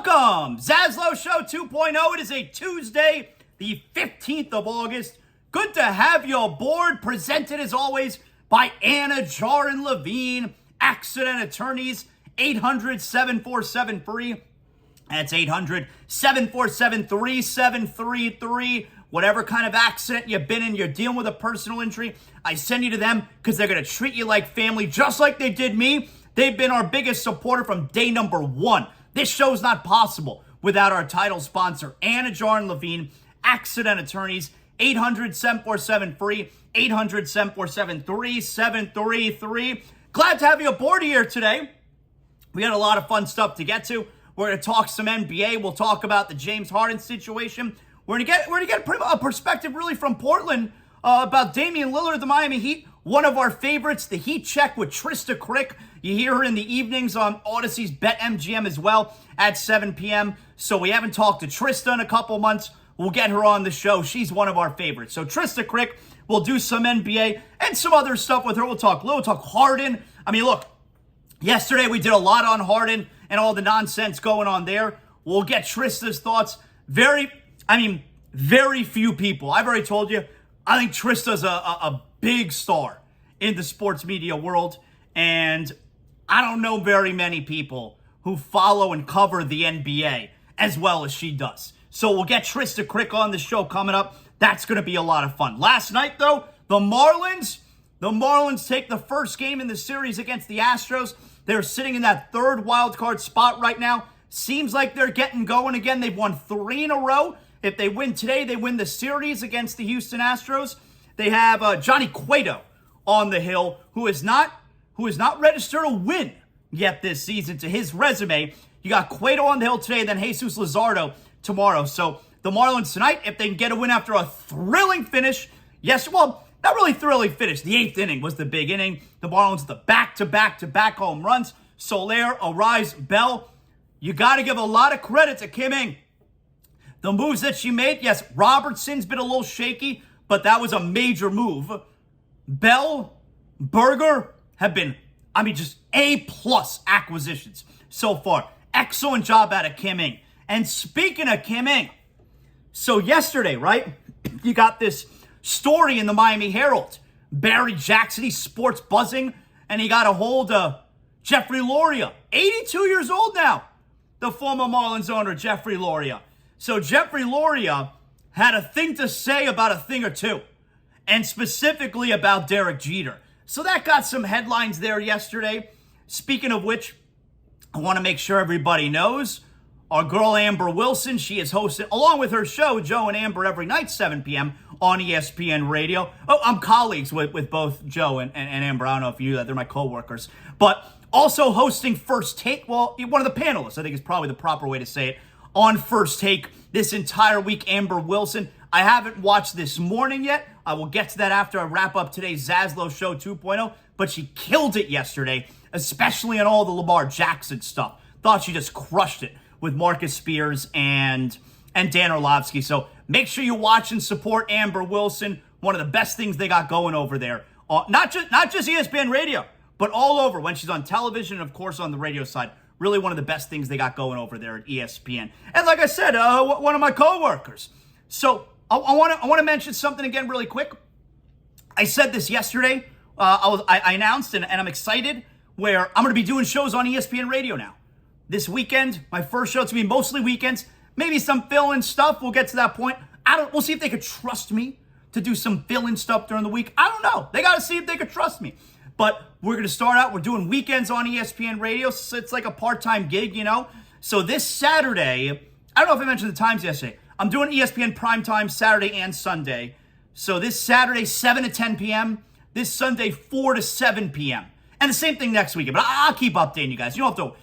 Welcome, ZASLOW Show 2.0. It is a Tuesday, the 15th of August. Good to have you aboard. Presented as always by Anidjar and Levine, accident attorneys, 800-747-FREE. That's 800-747-3733. Whatever kind of accident you've been in, you're dealing with a personal injury, I send you to them because they're going to treat you like family, just like they did me. They've been our biggest supporter from day number one. This show's not possible without our title sponsor, Anidjar and Levine, accident attorneys, 800-747-FREE, 800-747-3733. Glad to have you aboard here today. We got a lot of fun stuff to get to. We're going to talk some NBA. We'll talk about the James Harden situation. We're going to get a perspective really from Portland about Damian Lillard, the Miami Heat. One of our favorites, the Heat Check with Trista Crick. You hear her in the evenings on Odyssey's BetMGM as well at 7 p.m. So we haven't talked to Trista in a couple months. We'll get her on the show. She's one of our favorites. So Trista Crick, we'll do some NBA and some other stuff with her. We'll talk Harden. I mean, look, yesterday we did a lot on Harden and all the nonsense going on there. We'll get Trista's thoughts. Very few people. I've already told you, I think Trista's a big star in the sports media world. And I don't know very many people who follow and cover the NBA as well as she does. So we'll get Trista Crick on the show coming up. That's going to be a lot of fun. Last night, though, the Marlins take the first game in the series against the Astros. They're sitting in that third wild card spot right now. Seems like they're getting going again. They've won 3 in a row. If they win today, they win the series against the Houston Astros. They have Johnny Cueto on the hill, who is not registered a win yet this season to his resume. You got Cueto on the hill today, and then Jesus Luzardo tomorrow. So the Marlins tonight, if they can get a win after a thrilling finish, not really thrilling finish. The 8th inning was the big inning. The Marlins, the back-to-back home runs. Soler, Arise, Bell. You got to give a lot of credit to Kim Ng. The moves that she made, yes, Robertson's been a little shaky, but that was a major move. Bell, Berger have been, just A-plus acquisitions so far. Excellent job out of Kim Ng. And speaking of Kim Ng, so yesterday, right, you got this story in the Miami Herald. Barry Jackson, he's sports buzzing, and he got a hold of Jeffrey Loria, 82 years old now, the former Marlins owner, Jeffrey Loria. So Jeffrey Loria had a thing to say about a thing or two, and specifically about Derek Jeter. So that got some headlines there yesterday. Speaking of which, I want to make sure everybody knows, our girl Amber Wilson, she is hosting, along with her show, Joe and Amber, every night, 7 p.m. on ESPN Radio. Oh, I'm colleagues with both Joe and Amber. I don't know if you knew that. They're my co-workers. But also hosting First Take, well, one of the panelists, I think is probably the proper way to say it, on First Take this entire week, Amber Wilson. I haven't watched This Morning yet. I will get to that after I wrap up today's ZASLOW Show 2.0, but she killed it yesterday, especially on all the Lamar Jackson stuff. Thought she just crushed it with Marcus Spears and Dan Orlovsky. So make sure you watch and support Amber Wilson. One of the best things they got going over there. Not just ESPN Radio, but all over when she's on television and, of course, on the radio side. Really one of the best things they got going over there at ESPN. And like I said, one of my co-workers. So I want to mention something again really quick. I said this yesterday. I announced, and I'm excited, where I'm going to be doing shows on ESPN Radio now. This weekend, my first show, it's going to be mostly weekends. Maybe some fill-in stuff. We'll get to that point. We'll see if they could trust me to do some fill-in stuff during the week. I don't know. They got to see if they could trust me. But we're going to start out. We're doing weekends on ESPN Radio. So it's like a part-time gig, So this Saturday, I don't know if I mentioned the times yesterday. I'm doing ESPN primetime Saturday and Sunday. So this Saturday, 7 to 10 p.m. This Sunday, 4 to 7 p.m. And the same thing next weekend. But I'll keep updating you guys. You don't have to...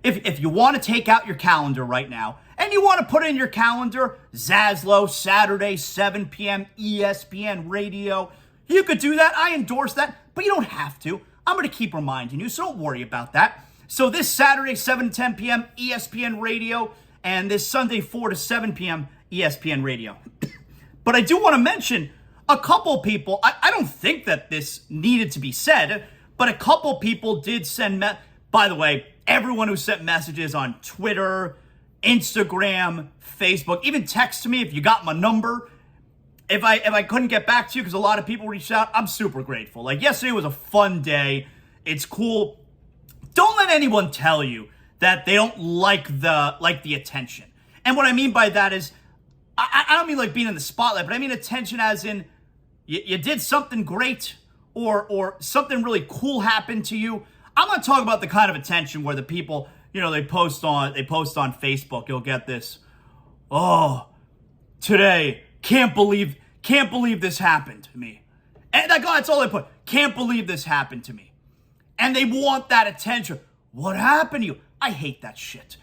If you want to take out your calendar right now, and you want to put in your calendar, ZASLOW, Saturday, 7 p.m., ESPN Radio, you could do that. I endorse that, but you don't have to. I'm going to keep reminding you, so don't worry about that. So this Saturday, 7 to 10 p.m., ESPN Radio, and this Sunday, 4 to 7 p.m., ESPN Radio. But I do want to mention a couple people. I don't think that this needed to be said, but a couple people did send, by the way, everyone who sent messages on Twitter, Instagram, Facebook, even text me if you got my number. If I couldn't get back to you because a lot of people reached out, I'm super grateful. Like yesterday was a fun day. It's cool. Don't let anyone tell you that they don't like the attention. And what I mean by that is, I don't mean like being in the spotlight, but I mean attention as in you did something great or something really cool happened to you. I'm not talking about the kind of attention where the people, they post on Facebook. You'll get this. Oh, today, can't believe this happened to me. And that's all they put. Can't believe this happened to me. And they want that attention. What happened to you? I hate that shit.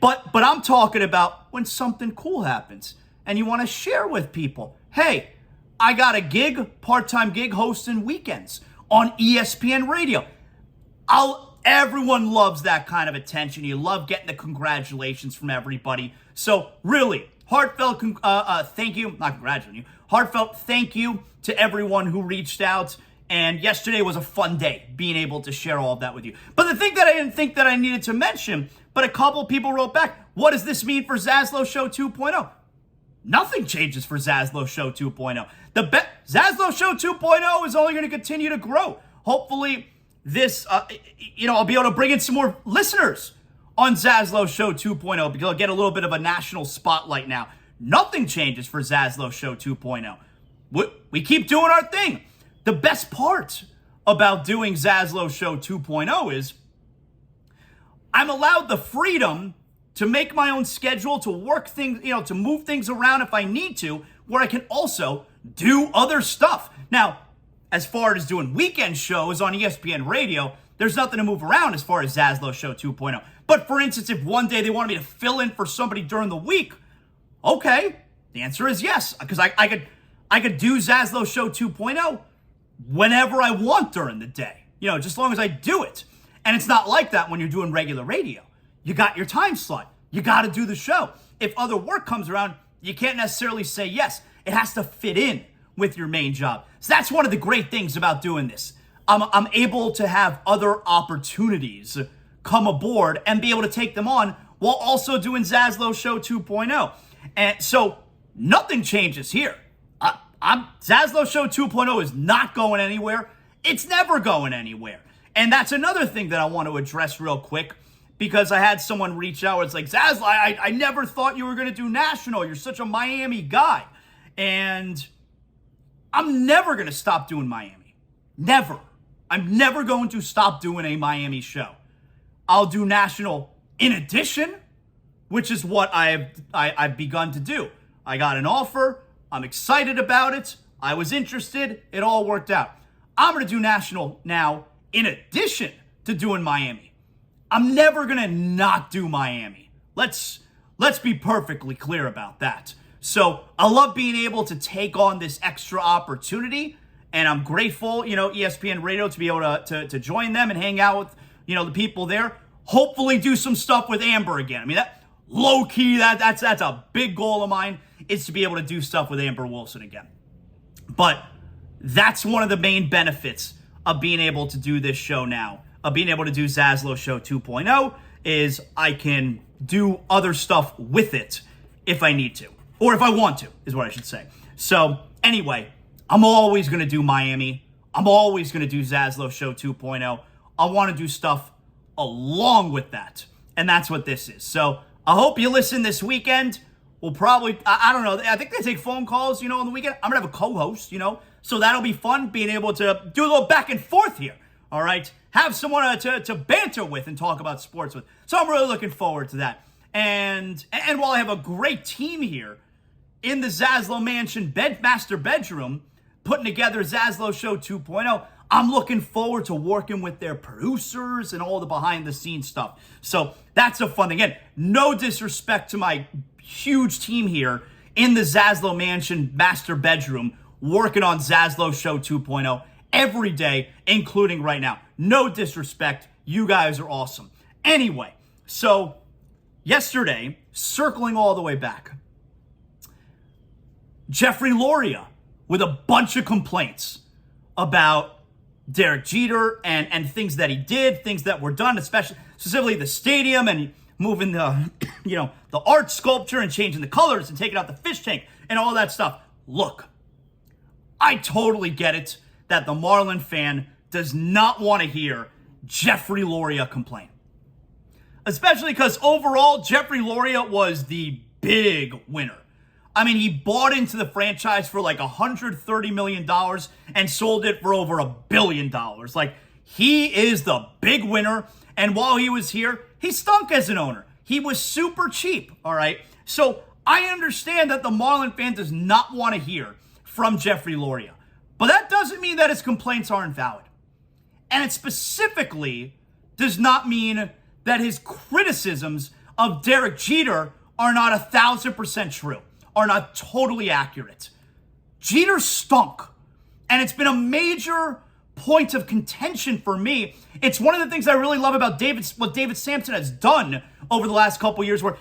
But I'm talking about when something cool happens and you want to share with people. Hey, I got a part-time gig hosting weekends on ESPN Radio. Everyone loves that kind of attention. You love getting the congratulations from everybody. So really, heartfelt thank you. Not congratulating you. Heartfelt thank you to everyone who reached out. And yesterday was a fun day, being able to share all of that with you. But the thing that I didn't think that I needed to mention, but a couple people wrote back, what does this mean for ZASLOW Show 2.0? Nothing changes for ZASLOW Show 2.0. ZASLOW Show 2.0 is only going to continue to grow. Hopefully, I'll be able to bring in some more listeners on ZASLOW Show 2.0 because I'll get a little bit of a national spotlight now. Nothing changes for ZASLOW Show 2.0. We keep doing our thing. The best part about doing ZASLOW Show 2.0 is I'm allowed the freedom to make my own schedule, to work things, to move things around if I need to, where I can also do other stuff. Now, as far as doing weekend shows on ESPN Radio, there's nothing to move around as far as ZASLOW Show 2.0. But for instance, if one day they wanted me to fill in for somebody during the week, okay, the answer is yes, because I could do ZASLOW Show 2.0 whenever I want during the day, just as long as I do it. And it's not like that when you're doing regular radio. You got your time slot. You got to do the show. If other work comes around, you can't necessarily say yes. It has to fit in with your main job. So that's one of the great things about doing this. I'm able to have other opportunities come aboard and be able to take them on while also doing ZASLOW Show 2.0. And so nothing changes here. ZASLOW Show 2.0 is not going anywhere. It's never going anywhere. And that's another thing that I want to address real quick, because I had someone reach out. It's like, ZASLOW, I never thought you were going to do national. You're such a Miami guy. And I'm never going to stop doing Miami. Never. I'm never going to stop doing a Miami show. I'll do national in addition, which is what I've begun to do. I got an offer. I'm excited about it. I was interested. It all worked out. I'm going to do national now in addition to doing Miami. I'm never going to not do Miami. Let's be perfectly clear about that. So I love being able to take on this extra opportunity, and I'm grateful, ESPN Radio to be able to join them and hang out with, the people there. Hopefully do some stuff with Amber again. I mean, that low key, that's a big goal of mine, is to be able to do stuff with Amber Wilson again. But that's one of the main benefits of being able to do this show now, of being able to do ZASLOW Show 2.0, is I can do other stuff with it if I need to, or if I want to, is what I should say. So anyway, I'm always going to do Miami. I'm always going to do ZASLOW Show 2.0. I want to do stuff along with that, and that's what this is. So I hope you listen this weekend. We'll probably, I don't know, I think they take phone calls, on the weekend. I'm going to have a co-host, so that'll be fun, being able to do a little back and forth here, all right? Have someone to banter with and talk about sports with. So I'm really looking forward to that. And while I have a great team here in the ZASLOW Mansion master bedroom, putting together ZASLOW Show 2.0, I'm looking forward to working with their producers and all the behind-the-scenes stuff. So that's a fun thing. Again, no disrespect to my huge team here in the ZASLOW Mansion master bedroom working on ZASLOW Show 2.0 every day, including right now. No disrespect. You guys are awesome. Anyway, so yesterday, circling all the way back, Jeffrey Loria with a bunch of complaints about Derek Jeter and things that he did, things that were done, specifically the stadium and moving the, the art sculpture and changing the colors and taking out the fish tank and all that stuff. Look, I totally get it that the Marlin fan does not want to hear Jeffrey Loria complain. Especially because overall, Jeffrey Loria was the big winner. I mean, he bought into the franchise for like $130 million and sold it for over $1 billion. Like, he is the big winner. And while he was here, he stunk as an owner. He was super cheap, all right? So I understand that the Marlin fan does not want to hear from Jeffrey Loria. But that doesn't mean that his complaints aren't valid. And it specifically does not mean that his criticisms of Derek Jeter are not 1,000% true, are not totally accurate. Jeter stunk. And it's been a major point of contention for me. It's one of the things I really love about what David Sampson has done over the last couple years, where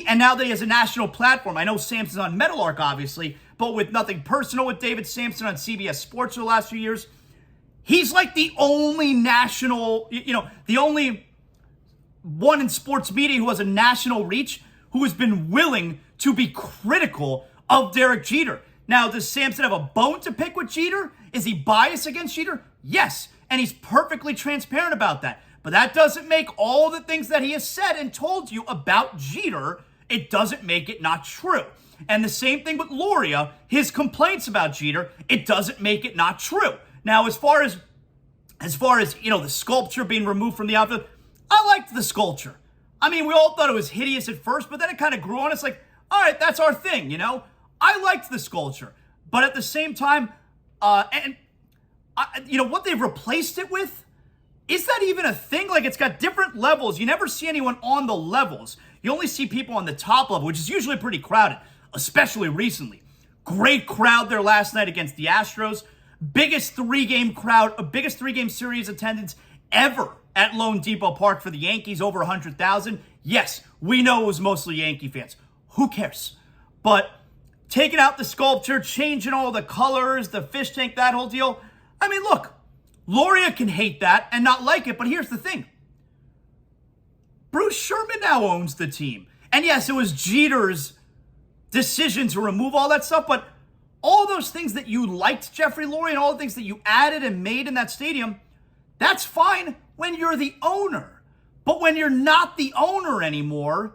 and now that he has a national platform, I know Sampson's on Meadowlark, obviously, but with nothing personal with David Sampson on CBS Sports for the last few years, he's like the only national, the only one in sports media who has a national reach who has been willing to be critical of Derek Jeter. Now, does Sampson have a bone to pick with Jeter? Is he biased against Jeter? Yes, and he's perfectly transparent about that. But that doesn't make all the things that he has said and told you about Jeter, it doesn't make it not true. And the same thing with Loria, his complaints about Jeter, it doesn't make it not true. Now, as far as the sculpture being removed from the outfield, I liked the sculpture. I mean, we all thought it was hideous at first, but then it kind of grew on us like, all right, that's our thing, I liked the sculpture. But at the same time, what they've replaced it with, is that even a thing? Like, it's got different levels. You never see anyone on the levels. You only see people on the top level, which is usually pretty crowded, especially recently. Great crowd there last night against the Astros. Biggest three-game series attendance ever at Lone Depot Park for the Yankees, over 100,000. Yes, we know it was mostly Yankee fans. Who cares? But taking out the sculpture, changing all the colors, the fish tank, that whole deal. I mean, look, Loria can hate that and not like it, but here's the thing. Bruce Sherman now owns the team. And yes, it was Jeter's decision to remove all that stuff, but all those things that you liked, Jeffrey Loria, and all the things that you added and made in that stadium, that's fine when you're the owner. But when you're not the owner anymore,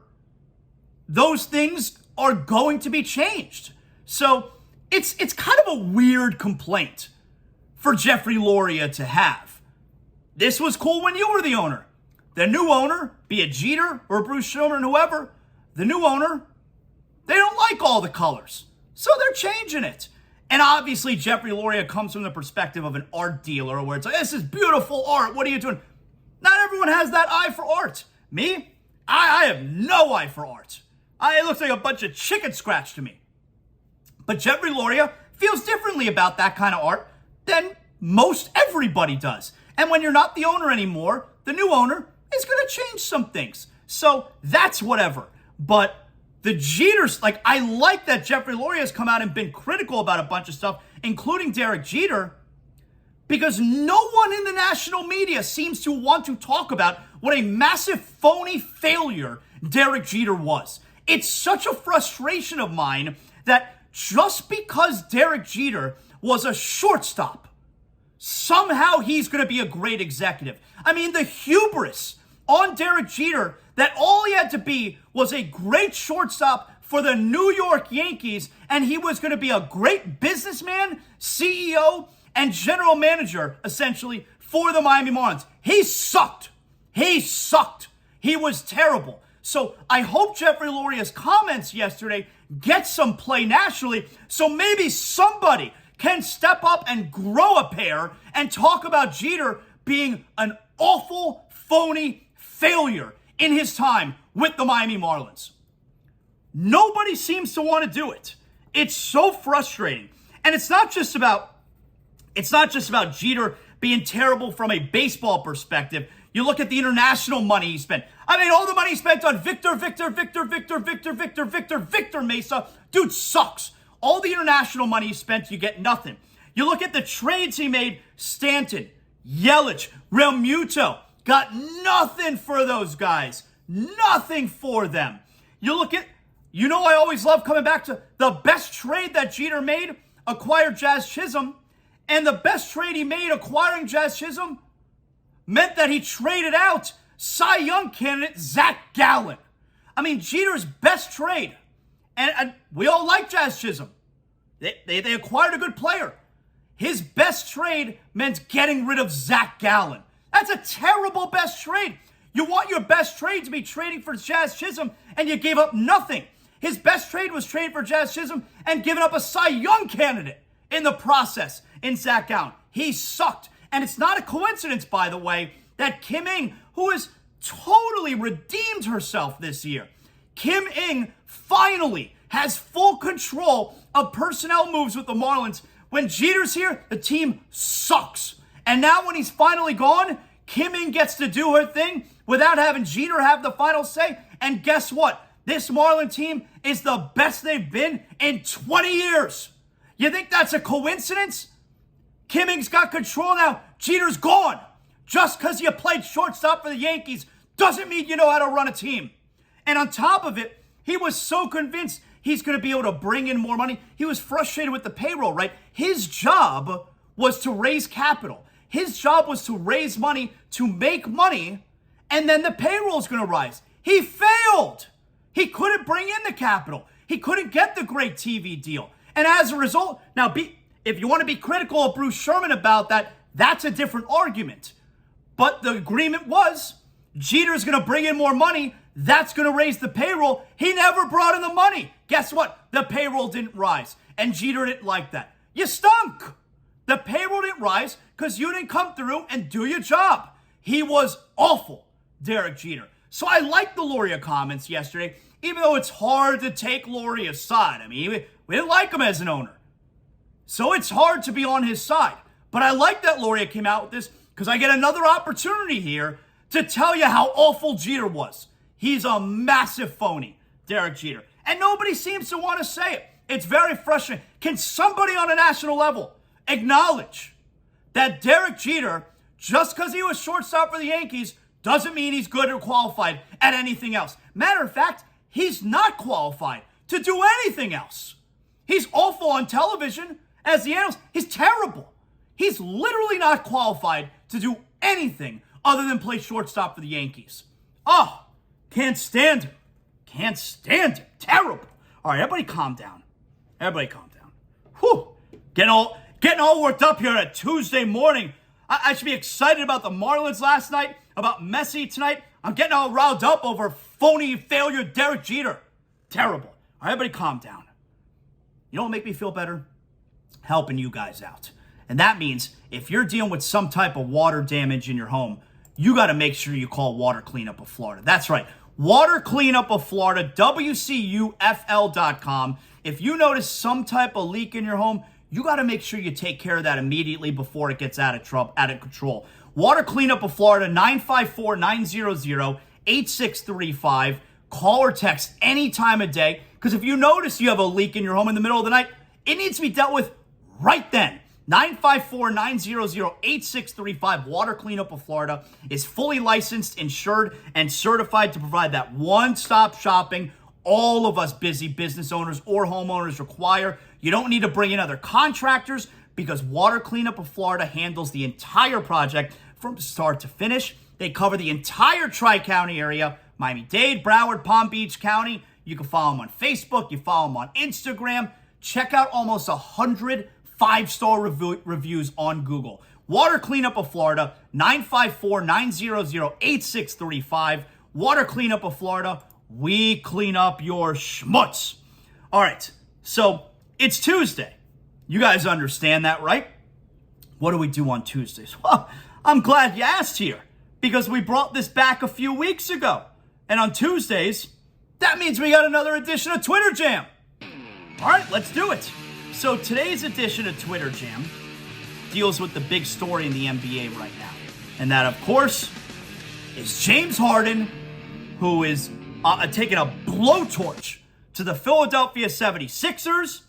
those things are going to be changed. So it's kind of a weird complaint for Jeffrey Loria to have. This was cool when you were the owner. The new owner, be it Jeter or Bruce Sherman, whoever, the new owner, they don't like all the colors. So they're changing it. And obviously, Jeffrey Loria comes from the perspective of an art dealer where it's like, this is beautiful art. What are you doing? Not everyone has that eye for art. Me, I have no eye for art. It looks like a bunch of chicken scratch to me. But Jeffrey Loria feels differently about that kind of art than most everybody does. And when you're not the owner anymore, the new owner is going to change some things. So that's whatever. But the Jeters, I like that Jeffrey Loria has come out and been critical about a bunch of stuff, including Derek Jeter, because no one in the national media seems to want to talk about what a massive phony failure Derek Jeter was. It's such a frustration of mine that just because Derek Jeter was a shortstop, somehow he's going to be a great executive. I mean, the hubris on Derek Jeter that all he had to be was a great shortstop for the New York Yankees, and he was going to be a great businessman, CEO, and general manager, essentially, for the Miami Marlins. He sucked. He sucked. He was terrible. So I hope Jeffrey Loria's comments yesterday get some play nationally, so maybe somebody can step up and grow a pair and talk about Jeter being an awful, phony failure in his time with the Miami Marlins. Nobody seems to want to do it. It's so frustrating. And it's not just about Jeter being terrible from a baseball perspective. You look at the international money he spent. I mean, all the money he spent on Victor Mesa. Dude sucks. All the international money he spent, you get nothing. You look at the trades he made, Stanton, Yelich, Realmuto, got nothing for those guys. Nothing for them. I always love coming back to the best trade that Jeter made, acquired Jazz Chisholm. And the best trade he made acquiring Jazz Chisholm meant that he traded out Cy Young candidate Zach Gallen. I mean, Jeter's best trade, and we all like Jazz Chisholm. They acquired a good player. His best trade meant getting rid of Zach Gallen. That's a terrible best trade. You want your best trade to be trading for Jazz Chisholm, and you gave up nothing. His best trade was trading for Jazz Chisholm and giving up a Cy Young candidate in the process in Zach Gallen. He sucked. And it's not a coincidence, by the way, that Kim Ng, who has totally redeemed herself this year, Kim Ng finally has full control of personnel moves with the Marlins. When Jeter's here, the team sucks. And now when he's finally gone, Kim Ng gets to do her thing without having Jeter have the final say. And guess what? This Marlin team is the best they've been in 20 years. You think that's a coincidence? Kim Ng's got control now. Jeter's gone. Just because you played shortstop for the Yankees doesn't mean you know how to run a team. And on top of it, he was so convinced he's going to be able to bring in more money. He was frustrated with the payroll, right? His job was to raise capital. His job was to raise money, to make money, and then the payroll is going to rise. He failed. He couldn't bring in the capital. He couldn't get the great TV deal. And as a result, now if you want to be critical of Bruce Sherman about that, that's a different argument. But the agreement was Jeter's going to bring in more money. That's going to raise the payroll. He never brought in the money. Guess what? The payroll didn't rise. And Jeter didn't like that. You stunk. The payroll didn't rise because you didn't come through and do your job. He was awful, Derek Jeter. So I liked the Loria comments yesterday, even though it's hard to take Loria's side. I mean, we didn't like him as an owner. So it's hard to be on his side. But I like that Loria came out with this because I get another opportunity here to tell you how awful Jeter was. He's a massive phony, Derek Jeter. And nobody seems to want to say it. It's very frustrating. Can somebody on a national level acknowledge that Derek Jeter, just because he was shortstop for the Yankees, doesn't mean he's good or qualified at anything else? Matter of fact, he's not qualified to do anything else. He's awful on television as the analyst. He's terrible. He's literally not qualified to do anything other than play shortstop for the Yankees. Oh, can't stand him. Can't stand him. Terrible. All right, everybody calm down. Everybody calm down. Whew. Getting all worked up here on a Tuesday morning. I should be excited about the Marlins last night, about Messi tonight. I'm getting all riled up over phony failure Derek Jeter. Terrible. All right, everybody calm down. You know what make me feel better? Helping you guys out. And that means if you're dealing with some type of water damage in your home, you got to make sure you call Water Cleanup of Florida. That's right. Water Cleanup of Florida, WCUFL.com. If you notice some type of leak in your home, you got to make sure you take care of that immediately before it gets out of control. Water Cleanup of Florida, 954-900-8635. Call or text any time of day. Because if you notice you have a leak in your home in the middle of the night, it needs to be dealt with right then. 954-900-8635. Water Cleanup of Florida is fully licensed, insured, and certified to provide that one-stop shopping all of us busy business owners or homeowners require. You don't need to bring in other contractors because Water Cleanup of Florida handles the entire project from start to finish. They cover the entire Tri-County area, Miami-Dade, Broward, Palm Beach County. You can follow them on Facebook. You follow them on Instagram. Check out almost 100 5-star reviews on Google. Water Cleanup of Florida, 954-900-8635. Water Cleanup of Florida, we clean up your schmutz. All right, so it's Tuesday. You guys understand that, right? What do we do on Tuesdays? Well, I'm glad you asked here because we brought this back a few weeks ago. And on Tuesdays, that means we got another edition of Twitter Jam. All right, let's do it. So today's edition of Twitter Jam deals with the big story in the NBA right now. And that, of course, is James Harden, who is taking a blowtorch to the Philadelphia 76ers.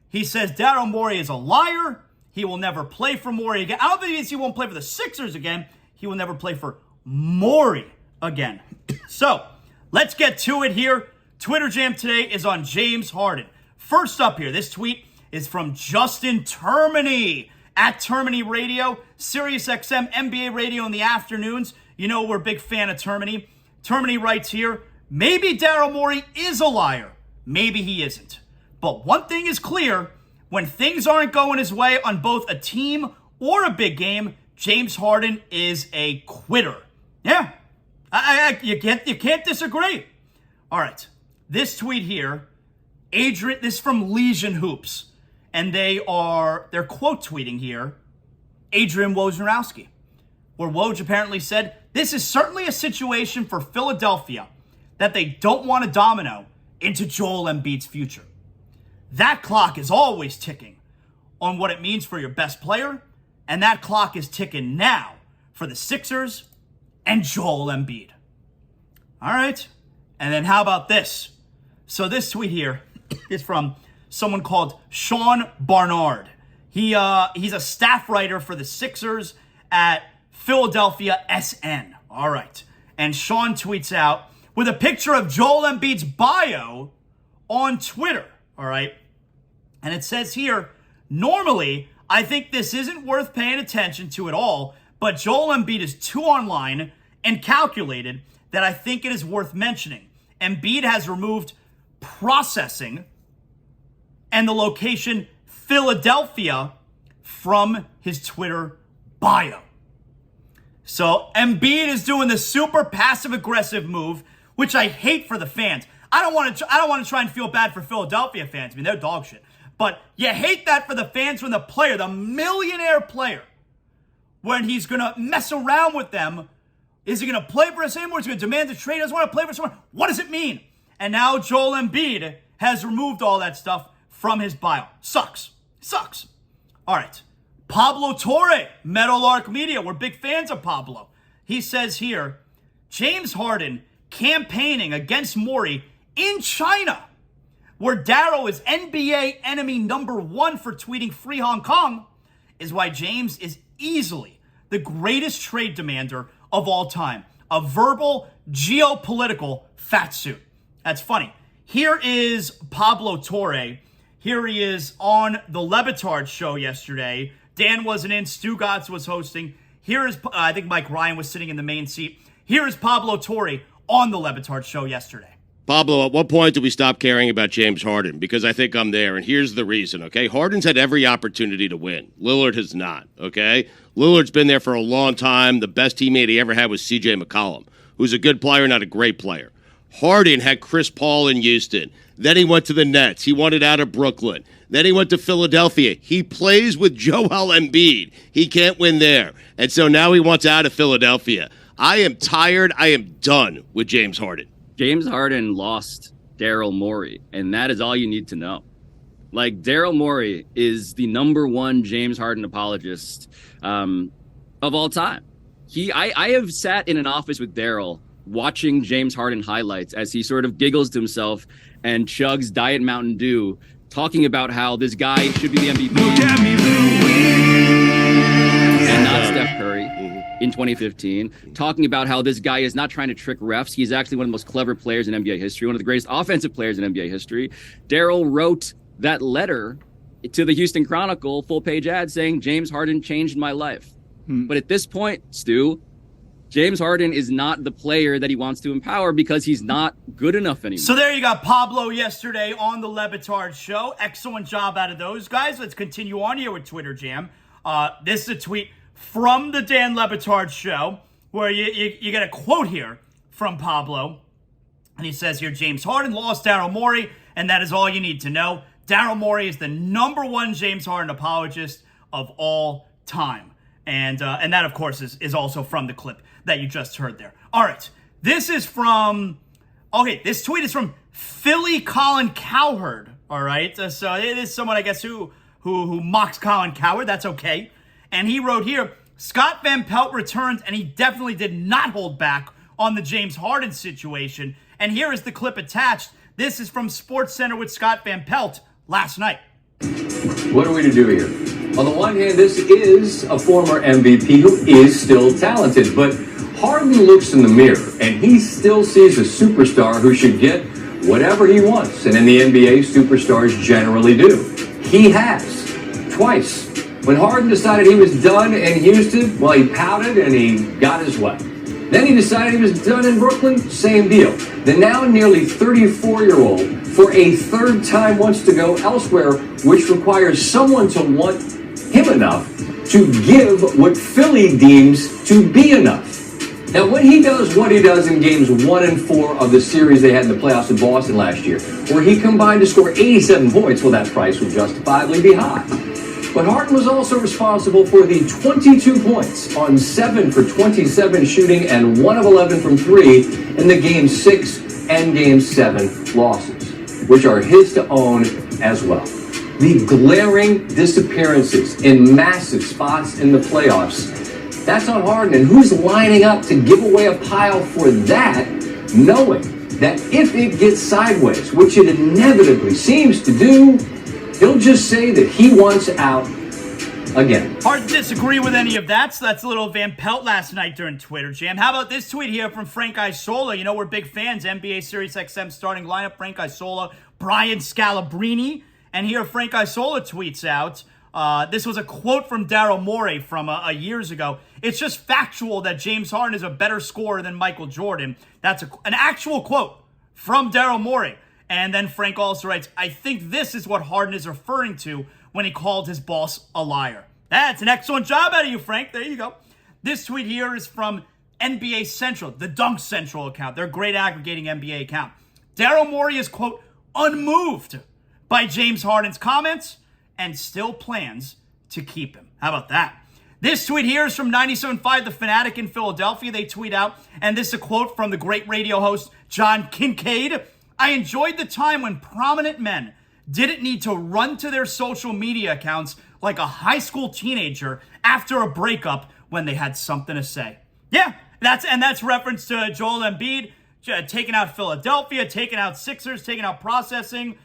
He says Daryl Morey is a liar. He will never play for Morey again. I don't think he won't play for the Sixers again. He will never play for Morey again. So, let's get to it here. Twitter Jam today is on James Harden. First up here, this tweet is from Justin Termini at Termini Radio, Sirius XM NBA Radio in the afternoons. You know we're a big fan of Termini. Termini writes here, maybe Daryl Morey is a liar. Maybe he isn't. But one thing is clear, when things aren't going his way on both a team or a big game, James Harden is a quitter. Yeah, you can't disagree. All right, this tweet here, Adrian, this is from Legion Hoops, and they're quote tweeting here, Adrian Wojnarowski, where Woj apparently said, this is certainly a situation for Philadelphia that they don't want to domino into Joel Embiid's future. That clock is always ticking on what it means for your best player, and that clock is ticking now for the Sixers and Joel Embiid. All right, and then how about this? So this tweet here is from someone called Sean Barnard. He's a staff writer for the Sixers at Philadelphia SN. All right, and Sean tweets out with a picture of Joel Embiid's bio on Twitter. All right, and it says here, normally, I think this isn't worth paying attention to at all, but Joel Embiid is too online and calculated that I think it is worth mentioning. Embiid has removed processing and the location Philadelphia from his Twitter bio. So Embiid is doing the super passive-aggressive move, which I hate for the fans. I don't want to try and feel bad for Philadelphia fans. I mean, they're dog shit. But you hate that for the fans when the player, the millionaire player, when he's going to mess around with them, is he going to play for us anymore? Is he going to demand a trade? He doesn't want to play for someone. What does it mean? And now Joel Embiid has removed all that stuff from his bio. Sucks. All right. Pablo Torre, Meadowlark Media. We're big fans of Pablo. He says here, James Harden campaigning against Morey in China, where Daryl is NBA enemy number 1 for tweeting free Hong Kong, is why James is easily the greatest trade demander of all time. A verbal, geopolitical fat suit. That's funny. Here is Pablo Torre. Here he is on the Levitard show yesterday. Dan wasn't in. Stu Gotts was hosting. Here is, I think Mike Ryan was sitting in the main seat. Here is Pablo Torre on the Levitard show yesterday. Pablo, at what point do we stop caring about James Harden? Because I think I'm there, and here's the reason, okay? Harden's had every opportunity to win. Lillard has not, okay? Lillard's been there for a long time. The best teammate he ever had was C.J. McCollum, who's a good player, not a great player. Harden had Chris Paul in Houston. Then he went to the Nets. He wanted out of Brooklyn. Then he went to Philadelphia. He plays with Joel Embiid. He can't win there. And so now he wants out of Philadelphia. I am tired. I am done with James Harden. James Harden lost Daryl Morey, and that is all you need to know. Like, Daryl Morey is the number 1 James Harden apologist of all time. I have sat in an office with Daryl watching James Harden highlights as he sort of giggles to himself and chugs Diet Mountain Dew, talking about how this guy should be the MVP. Look at me, and not Steph Curry. In 2015, talking about how this guy is not trying to trick refs. He's actually one of the most clever players in NBA history, one of the greatest offensive players in NBA history. Daryl wrote that letter to the Houston Chronicle, full-page ad, saying, James Harden changed my life. But at this point, Stu, James Harden is not the player that he wants to empower because he's not good enough anymore. So there you got Pablo yesterday on the Levitard show. Excellent job out of those guys. Let's continue on here with Twitter Jam. This is a tweet from the Dan Levitard show, where you get a quote here from Pablo. And he says here, James Harden lost Daryl Morey, and that is all you need to know. Daryl Morey is the number 1 James Harden apologist of all time. And that, of course, is also from the clip that you just heard there. All right, this tweet is from Philly Colin Cowherd. All right, so it is someone, I guess, who mocks Colin Cowherd. That's okay. And he wrote here, Scott Van Pelt returns, and he definitely did not hold back on the James Harden situation. And here is the clip attached. This is from SportsCenter with Scott Van Pelt last night. What are we to do here? On the one hand, this is a former MVP who is still talented, but Harden looks in the mirror, and he still sees a superstar who should get whatever he wants. And in the NBA, superstars generally do. He has, twice. When Harden decided he was done in Houston, well, he pouted and he got his way. Then he decided he was done in Brooklyn, same deal. The now nearly 34-year-old, for a third time, wants to go elsewhere, which requires someone to want him enough to give what Philly deems to be enough. Now, when he does what he does in games 1 and 4 of the series they had in the playoffs in Boston last year, where he combined to score 87 points, well, that price would justifiably be high. But Harden was also responsible for the 22 points on 7 for 27 shooting and 1 of 11 from 3 in the Game 6 and Game 7 losses, which are his to own as well. The glaring disappearances in massive spots in the playoffs, that's on Harden. And who's lining up to give away a pile for that, knowing that if it gets sideways, which it inevitably seems to do, he'll just say that he wants out again. Hard to disagree with any of that. So that's a little Van Pelt last night during Twitter Jam. How about this tweet here from Frank Isola? You know, we're big fans. NBA Sirius XM starting lineup, Frank Isola, Brian Scalabrine. And here Frank Isola tweets out, this was a quote from Daryl Morey from years ago. It's just factual that James Harden is a better scorer than Michael Jordan. That's an actual quote from Daryl Morey. And then Frank also writes, I think this is what Harden is referring to when he called his boss a liar. That's an excellent job out of you, Frank. There you go. This tweet here is from NBA Central, the Dunk Central account, their great aggregating NBA account. Daryl Morey is, quote, unmoved by James Harden's comments and still plans to keep him. How about that? This tweet here is from 97.5 The Fanatic in Philadelphia. They tweet out, and this is a quote from the great radio host John Kincaid. I enjoyed the time when prominent men didn't need to run to their social media accounts like a high school teenager after a breakup when they had something to say. Yeah, that's reference to Joel Embiid taking out Philadelphia, taking out Sixers, taking out processing.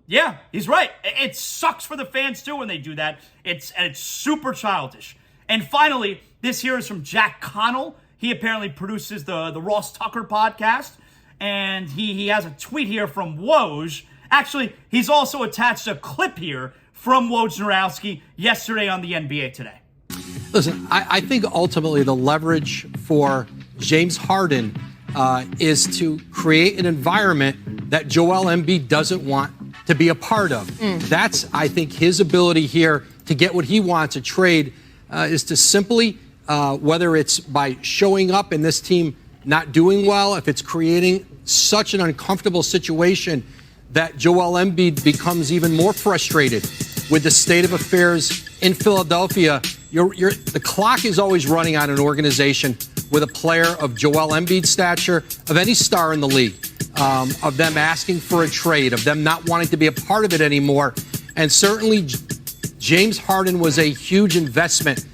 Yeah, he's right. It sucks for the fans too when they do that. It's super childish. And finally, this here is from Jack Connell. He apparently produces the Ross Tucker podcast. And he has a tweet here from Woj. Actually, he's also attached a clip here from Wojnarowski yesterday on the NBA Today. Listen, I think ultimately the leverage for James Harden is to create an environment that Joel Embiid doesn't want to be a part of. That's, I think, his ability here to get what he wants, a trade, is to simply, whether it's by showing up and this team not doing well, if it's creating such an uncomfortable situation that Joel Embiid becomes even more frustrated with the state of affairs in Philadelphia. The clock is always running on an organization with a player of Joel Embiid's stature, of any star in the league, of them asking for a trade, of them not wanting to be a part of it anymore. And certainly James Harden was a huge investment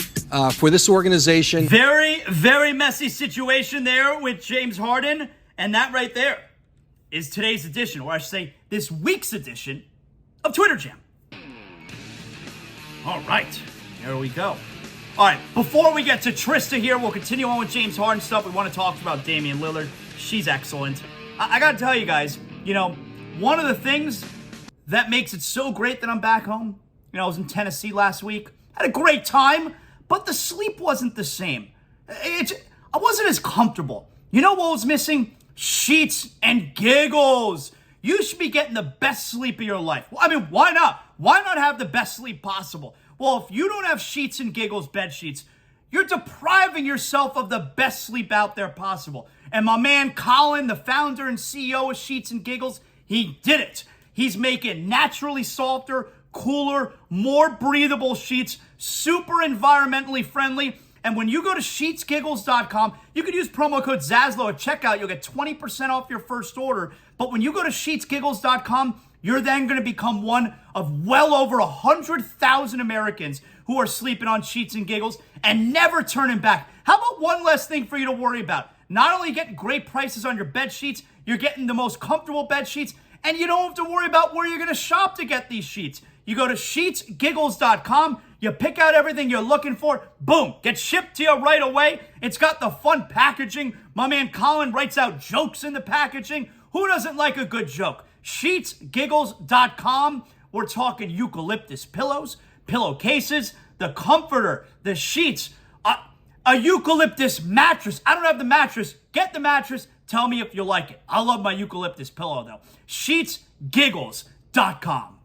for this organization. Very, very messy situation there with James Harden. And that right there is today's edition, or I should say this week's edition of Twitter Jam. All right, here we go. All right, before we get to Trista here, we'll continue on with James Harden stuff. We want to talk about Damian Lillard. She's excellent. I got to tell you guys, you know, one of the things that makes it so great that I'm back home, you know, I was in Tennessee last week, had a great time, but the sleep wasn't the same. I wasn't as comfortable. You know what was missing? Sheets and Giggles. You should be getting the best sleep of your life. I mean, why not? Why not have the best sleep possible? Well, if you don't have Sheets and Giggles bed sheets, you're depriving yourself of the best sleep out there possible. And my man Colin, the founder and CEO of Sheets and Giggles, he did it. He's making naturally softer, cooler, more breathable sheets, super environmentally friendly. And when you go to sheetsgiggles.com, you can use promo code ZASLOW at checkout. You'll get 20% off your first order. But when you go to sheetsgiggles.com, you're then going to become one of well over 100,000 Americans who are sleeping on Sheets and Giggles and never turning back. How about one less thing for you to worry about? Not only getting great prices on your bed sheets, you're getting the most comfortable bed sheets, and you don't have to worry about where you're going to shop to get these sheets. You go to sheetsgiggles.com. You pick out everything you're looking for, boom, gets shipped to you right away. It's got the fun packaging. My man Colin writes out jokes in the packaging. Who doesn't like a good joke? Sheetsgiggles.com. We're talking eucalyptus pillows, pillowcases, the comforter, the sheets, a eucalyptus mattress. I don't have the mattress. Get the mattress. Tell me if you like it. I love my eucalyptus pillow, though. Sheetsgiggles.com.